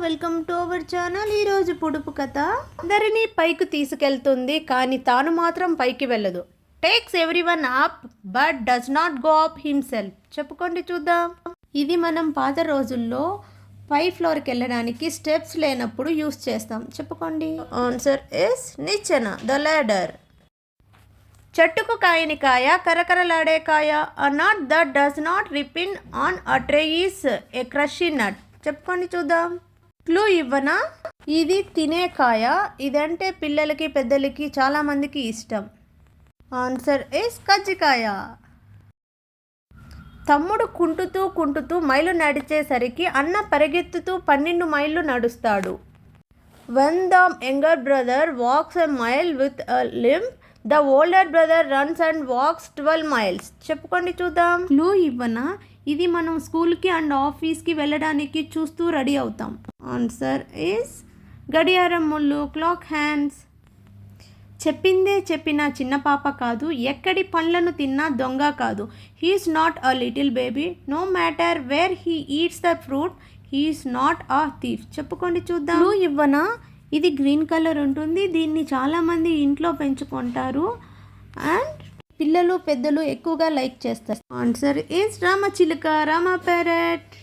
Welcome to our channel. ఈరోజు పొడుపు కథ. అందరినీ పైకి తీసుకెళ్తుంది కానీ తాను మాత్రం పైకి వెళ్ళదు. Takes everyone up but does not go up himself. చెప్పుకోండి చూద్దాం. ఇది మనం పాత రోజుల్లో పై ఫ్లోర్కి వెళ్ళడానికి స్టెప్స్ లేనప్పుడు యూస్ చేస్తాం. చెప్పుకోండి. ఆన్సర్ ఇస్ నిచ్చెన, ద ladder. చెట్టుకు కాయని కాయ, కరకరలాడే కాయ. A nut that does not ripen on a tree is a crunchy nut. చెప్పుకోండి చూద్దాం. క్లూ ఇవ్వనా? ఇది తినే కాయ. ఇదంటే పిల్లలకి పెద్దలకి చాలామందికి ఇష్టం. ఆన్సర్ ఇస్ కజ్జికాయ. తమ్ముడు కుంటుతూ మైలు నడిచేసరికి అన్న పరిగెత్తుతూ 12 మైళ్ళు నడుస్తాడు. When the younger brother walks a mile with a limp, the older brother runs and walks 12 miles. చెప్పుకోండి చూద్దాం. క్లూ ఇవ్వనా? ఇది మనం స్కూల్కి అండ్ ఆఫీస్కి వెళ్ళడానికి చూస్తూ రెడీ అవుతాం. ఆన్సర్ ఇస్ గడియారం ముళ్ళు, క్లాక్ హ్యాండ్స్. చెప్పిందే చెప్పిన చిన్న పాప కాదు, ఎక్కడి పండ్లను తిన్నా దొంగ కాదు. He's not a little baby, no matter where he eats the fruit, he's not a thief. చెప్పుకోండి చూద్దాం. క్లూ ఇవ్వనా? ఇది గ్రీన్ కలర్ ఉంటుంది. దీన్ని చాలామంది ఇంట్లో పెంచుకుంటారు అండ్ పిల్లలు పెద్దలు ఎక్కువగా లైక్ చేస్తారు. ఆన్సర్ ఈస్ రామచిలుక, రామ ప్యారెట్.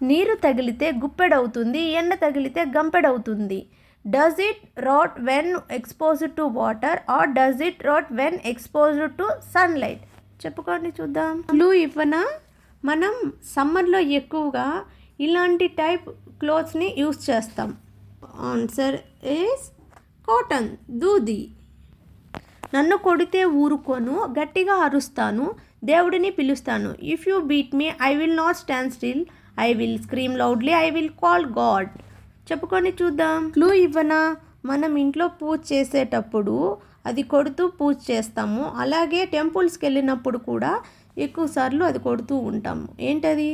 నీరు తగిలితే గుప్పెడవుతుంది, ఎండ తగిలితే గంపెడవుతుంది. Does it rot when exposed to water or does it rot when exposed to sunlight? చెప్పుకోండి చూద్దాం. క్లూ ఇవ్వనా? మనం సమ్మర్లో ఎక్కువగా ఇలాంటి టైప్ క్లోత్స్ని యూస్ చేస్తాం. ఆన్సర్ ఈస్ కాటన్, దూది. నన్ను కొడితే ఊరుకోను, గట్టిగా అరుస్తాను, దేవుడిని పిలుస్తాను. If you beat me I will not stand still, I will scream loudly, I will call God. చెప్పుకొని చూద్దాం. క్లూ ఇవ్వనా? మనం ఇంట్లో పూజ చేసేటప్పుడు అది కొడుతూ పూజ చేస్తాము. అలాగే టెంపుల్స్కి వెళ్ళినప్పుడు కూడా ఎక్కువసార్లు అది కొడుతూ ఉంటాము. ఏంటది?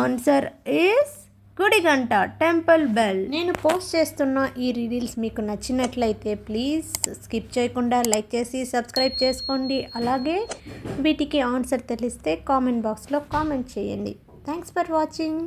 ఆన్సర్ ఈస్ గుడి గంట, టెంపుల్ బెల్. నేను పోస్ట్ చేస్తున్న ఈ రీల్స్ మీకు నచ్చినట్లయితే ప్లీజ్ స్కిప్ చేయకుండా లైక్ చేసి సబ్స్క్రైబ్ చేసుకోండి. అలాగే వీటికి ఆన్సర్ తెలిస్తే కామెంట్ బాక్స్లో కామెంట్ చేయండి. Thanks for watching.